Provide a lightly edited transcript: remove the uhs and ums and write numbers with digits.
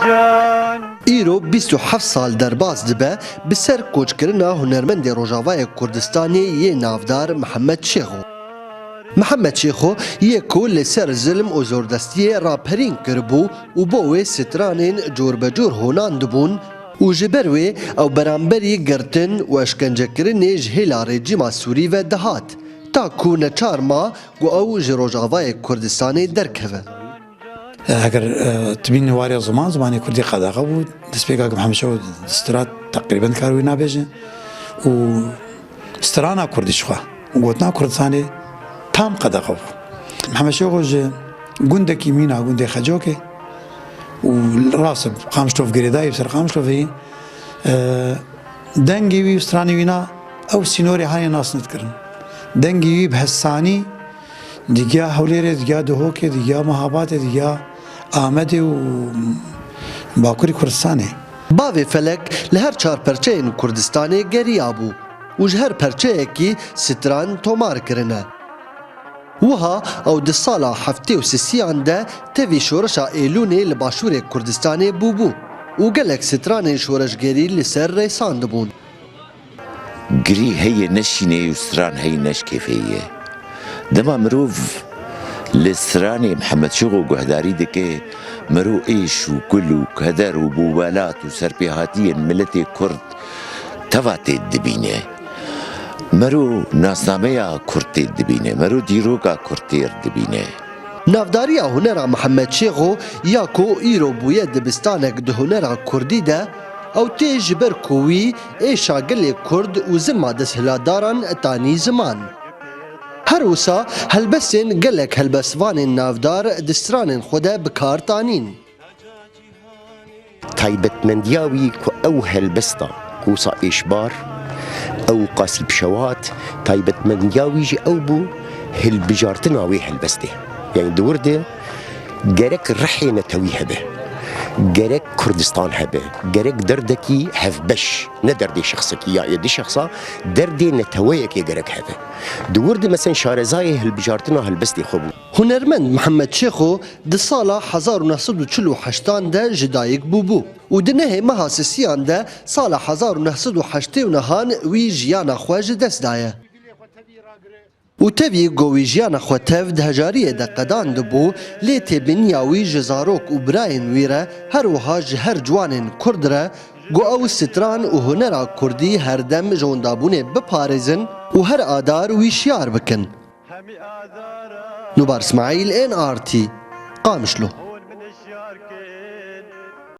ایرو 27 سال درباز دبه بسر کوچکرنا هنرمند روجاوای کردستانی یه نافدار محمد شیخو. محمد شیخو یکو لسر ظلم و زوردستی راپرین کربو و باوی سترانین جور بجور هونان دبون و جبروی او برانبری گرتن و اشکنجه کرنی جهیلا رژیم سوری و دهات تا کو نچار ما و او جروجاوای کردستانی درکوه. اگر تبين واري زماني كردي قداغه بود دست بيقاق محمد شو استرات تقريبا كاروي نابجه و استرانا كردي شخوا وقتنا كردستاني تام قداغه محمد شو جو گندكي مينا گندي خجوكي والراسب خامشتوف قريداي بسر خامشتوف هي دنگي وي استراني وينا او سينوري هاي ناس نتكرن دنگي وي بحساني دیگه حولیره دیگه دهوکه دیگه محابات دیگه آمده و باکوری کردستانه باوی فلک لهر چار پرچه این کردستانه گری آبو و جهر پرچه اکی ستران تومار کرنه وها او ده سالا هفته و سیان ده توی شورشا ایلونه لباشور کردستانه بوبو و گلک ستران شورشگری لسر ریسان دبون گری هی نشینه و ستران هی نشکفیه دما مروف لسراني محمد شغو قهداري دكي مرو ايش وكل وكدر وبوبالات وسربيهاتيا ملتي كرد تفاتي الدبينه مرو ناسناميا كرتي الدبينه مرو ديروكا كرتي الدبينه نافداريا هنرا محمد شيخو ياكو ايرو بويا دبستانك ده هنرا كردي ده او تيج بركوي ايشا قلي كرد وزما دس هلاداران تاني زمان هروسا هلبسين قلك هلبسوان نافدار دستران خدا بكار تانين تايبت من دياوي كو او هلبستا كوسا إشبار او قاسي بشوات تايبت من دياوي جي او بو هلبجارتنا وي هلبسته يعني دورده جرك رحي نتويها به جرك كردستان هبه جرك دردكي هفبش ندردي شخصك يا يدي شخصا دردي نتويك يا جرك هبه دورد مثلا شارزاي هالبجارتنا هالبستي خبو هنرمند محمد شيخو ده سالا 1948 ده جدايك بوبو ودنه مهاسسيان ده سالا 1989 وي جيانا خواج دست دايه و تاوی گوی جیان خو تاو دهجاریه ده قدان دبو لی تبنیاوی جزاروک و براین ویره هر وها جهر جوانین کردره گو او ستران و هنرا کردی هر دم جوندابونه بپارزن و هر آدار ویشیار بکن نوبار اسماعیل NRT قامشلو